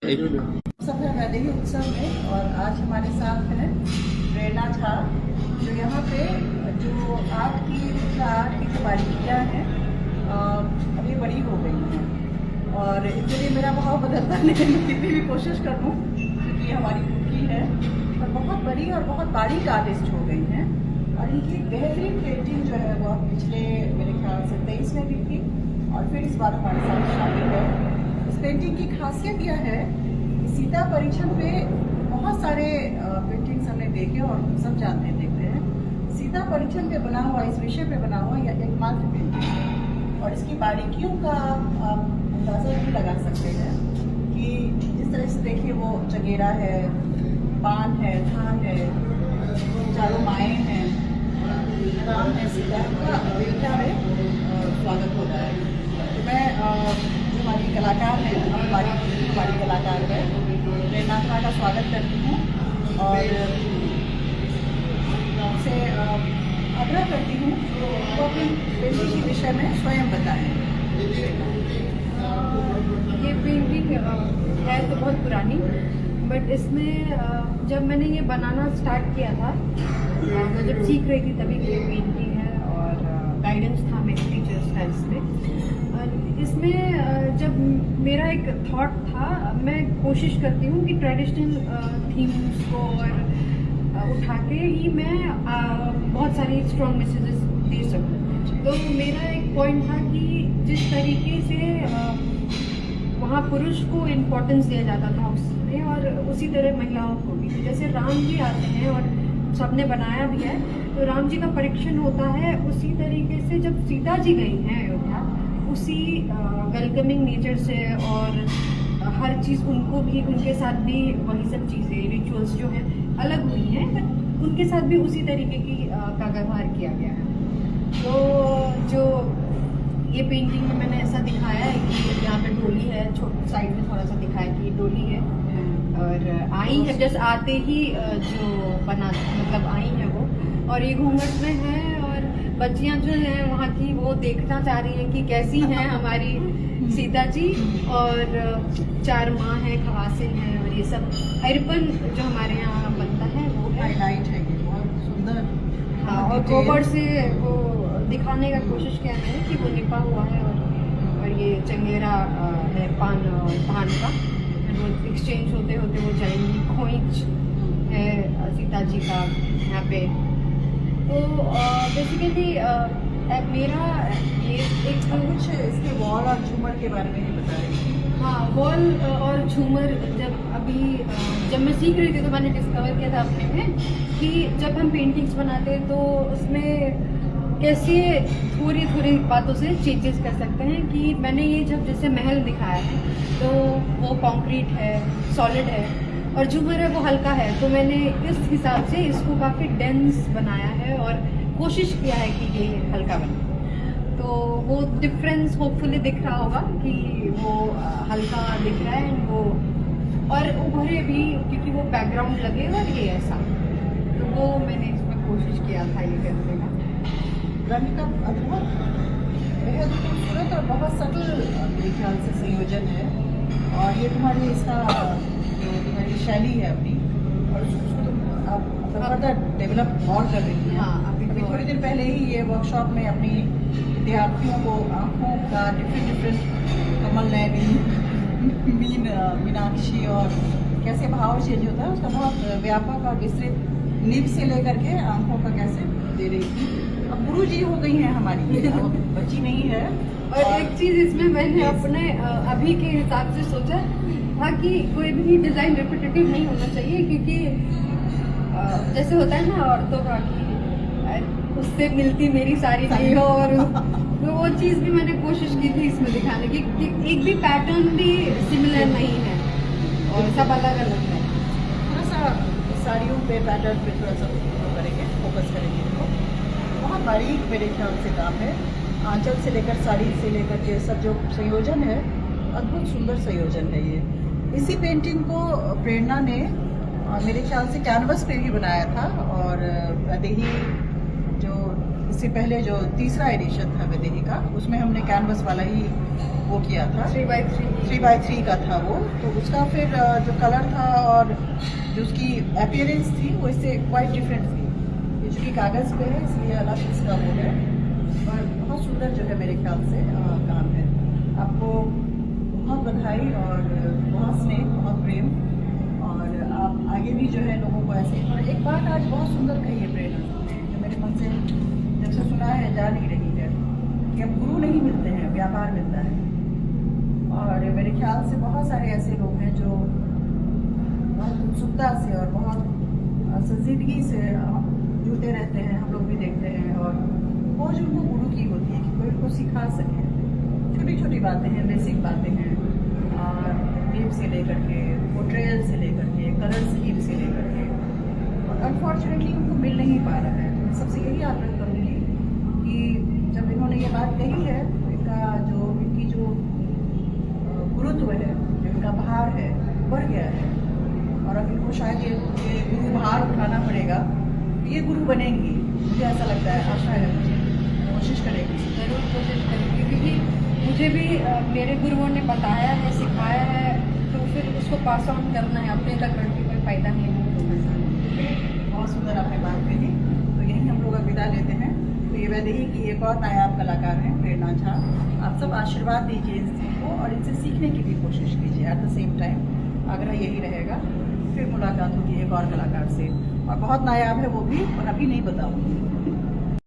सफर वैदेही उत्सव में और आज हमारे साथ है प्रेरणा झा, जो यहाँ पे जो आर्ट की जो बारीकियाँ हैं अभी बड़ी हो गई हैं और इसके लिए मेरा भाव बदलता नहीं, मैं कितनी भी कोशिश कर लूँ क्योंकि हमारी कुकी है और बहुत बड़ी और बहुत बारीक आर्टिस्ट हो गई हैं। और इनकी बेहतरीन पेंटिंग जो है वो पिछले मेरे ख्याल से 23 में भी थी और फिर इस बार हमारे साथ शामिल है। इस पेंटिंग की खासियत यह है कि सीता परीक्षण पे बहुत सारे पेंटिंग्स हमने देखे और सब जानते देखते हैं। सीता परीक्षण पे बना हुआ, इस विषय पे बना हुआ यह एकमात्र पेंटिंग है और इसकी बारीकियों का आप अंदाजा भी लगा सकते हैं कि जिस तरह से देखिए वो चगेरा है, पान है, धान है, चारों माएँ हैं, राम है, सीता का बेटा है, स्वागत होता है। तो मैं जो हमारी कलाकार है, हमारी कलाकार है प्रेरणा झा का स्वागत करती हूँ और उनसे आग्रह करती हूँ वो अपनी पेंटिंग के विषय में स्वयं बताएं। ये पेंटिंग है तो बहुत पुरानी, बट इसमें जब मैंने ये बनाना स्टार्ट किया था, मैं जब सीख रही थी तभी की पेंटिंग है और गाइडेंस था मेरे टीचर्स का इसमें। और इसमें जब मेरा एक थॉट था, मैं कोशिश करती हूँ कि ट्रेडिशनल थीम्स को और उठा के ही मैं बहुत सारी स्ट्रॉन्ग मैसेजेस दे सकूँ। तो मेरा एक पॉइंट था कि जिस तरीके से वहाँ पुरुष को इम्पोर्टेंस दिया जाता था उसमें और उसी तरह महिलाओं को भी, जैसे राम जी आते हैं और सबने बनाया भी है, तो राम जी का परीक्षण होता है उसी तरीके से जब सीता जी गई हैं अयोध्या, उसी वेलकमिंग नेचर से और हर चीज़ उनको भी, उनके साथ भी वही सब चीज़ें रिचुअल्स जो हैं अलग हुई हैं, बट उनके साथ भी उसी तरीके की का व्यवहार किया गया है। तो जो ये पेंटिंग में मैंने ऐसा दिखाया है कि यहाँ पे डोली है, छोटी साइड में थोड़ा सा दिखाया कि डोली है और आई है, जस्ट आते ही जो बना मतलब आई है वो, और ये घूंघट में है और बच्चियाँ जो हैं वहाँ की वो देखना चाह रही हैं कि कैसी हैं हमारी सीता जी, और 4 माँ हैं, खवासिन हैं और ये सब अरिपन जो हमारे यहाँ बनता है वो हाईलाइट है, ये बहुत सुंदर। हाँ, और गोबर से वो दिखाने का कोशिश किया मैंने कि वो निपा हुआ है और ये चंगेरा है पान और धान का, वो एक्सचेंज होते होते वो जाएंगी। खोइच है सीता जी का यहाँ पे। तो बेसिकली मेरा ये एक कुछ इसके वॉल और झूमर के बारे में ही बता रही थी। हाँ, वॉल और झूमर जब मैं सीख रही थी तो मैंने डिस्कवर किया था अपने में कि जब हम पेंटिंग्स बनाते हैं तो उसमें कैसे थोड़ी थोड़ी बातों से चेंजेस कर सकते हैं। कि मैंने ये जब जैसे महल दिखाया है तो वो कंक्रीट है, सॉलिड है, और झूमर है वो हल्का है, तो मैंने इस हिसाब से इसको काफ़ी डेंस बनाया है और कोशिश किया है कि ये हल्का बने। तो वो डिफरेंस होपफुली दिख रहा होगा कि वो हल्का दिख रहा है वो, और उभरे भी क्योंकि वो बैकग्राउंड लगेगा ये ऐसा, तो वो मैंने इसमें कोशिश किया था ये करने का। रंग का अद्भुत, बेहद खूबसूरत और बहुत सटल मेरे ख्याल से संयोजन है और ये तुम्हारी इसका जो तुम्हारी शैली है अपनी, और उसको तुम आप फर्दर डेवलप और कर रही हैं। हाँ, अभी थोड़ी देर पहले ही ये वर्कशॉप में अपनी विद्यार्थियों को आँखों का डिफरेंट कमल नयनी, मीनाक्षी और कैसे भाव चेंज होता है उसका बहुत व्यापक और विस्तृत नींव से लेकर के आँखों का कैसे दे रही थी। अब गुरु जी हो गई हैं हमारी, बच्ची नहीं है। और एक चीज़ इसमें मैंने अपने अभी के हिसाब से सोचा था कि कोई भी डिज़ाइन रिपीटेटिव नहीं होना चाहिए, क्योंकि जैसे होता है ना औरतों का कि उससे मिलती मेरी सारी नहीं हो, और तो वो चीज़ भी मैंने कोशिश की थी इसमें दिखाने की कि एक भी पैटर्न भी सिमिलर नहीं है और सब अलग अलग है। थोड़ा सा साड़ियों पे पैटर्न पे थोड़ा सा करेंगे, फोकस करेंगे। बहुत बारीक मेरे ख्याल से काम है, आंचल से लेकर साड़ी से लेकर ये सब जो संयोजन है, अद्भुत सुंदर संयोजन है ये। इसी पेंटिंग को प्रेरणा ने मेरे ख्याल से कैनवस पे भी बनाया था और वैदेही जो इससे पहले जो तीसरा एडिशन था वैदेही का, उसमें हमने कैनवस वाला ही वो किया था, 3x3 का था वो। तो उसका फिर जो कलर था और जो उसकी अपीयरेंस थी वो इससे क्वाइट डिफरेंट थी। ये चूँकि कागज़ पे है इसलिए अलग इसका वो है, और बहुत सुंदर जो है मेरे ख्याल से काम है। आपको बहुत बधाई और बहुत स्नेह, बहुत प्रेम, और आप आगे भी जो है लोगों को ऐसे। और एक बात आज बहुत सुंदर कही है प्रेरणा, जो मेरे मन से जब से सुना है जा नहीं रही है, कि अब गुरु नहीं मिलते हैं, व्यापार मिलता है। और मेरे ख्याल से बहुत सारे ऐसे लोग हैं जो बहुत उत्सुकता से और बहुत संजीदगी से जुड़ते रहते हैं, हम लोग भी देखते हैं। और वो जो उनको गुरु की होती है कि कोई उनको सिखा सके, छोटी छोटी बातें हैं, बेसिक बातें हैं, और टेप से लेकर के, पोर्ट्रेयल से लेकर के, कलर स्कीम से लेकर के, और अनफॉर्चुनेटली उनको मिल नहीं पा रहा है। तो मैं सबसे यही आग्रह करूँगी कि जब इन्होंने ये बात कही है, तो इनकी जो गुरुत्व है, जो इनका भार है, बढ़ गया है, और अब इनको शायद ये गुरु भार उठाना पड़ेगा। ये गुरु बनेंगी, मुझे ऐसा लगता है, आशा है, मुझे कोशिश करेंगी, ज़रूर कोशिश करेंगे, क्योंकि मुझे भी मेरे गुरुओं ने बताया है, सिखाया है, तो फिर उसको पास ऑन करना है, अपने तक रख के कोई फ़ायदा नहीं है। बहुत सुंदर आपने बात कही। तो यही हम लोग अब विदा लेते हैं। तो ये वैदेही की एक और नायाब कलाकार हैं प्रेरणा झा। आप सब आशीर्वाद दीजिए इनको और इनसे सीखने की भी कोशिश कीजिए। एट द सेम टाइम आग्रह यही रहेगा। फिर मुलाकात होगी एक और कलाकार से, और बहुत नायाब है वो भी, और अभी नहीं बताऊँगी।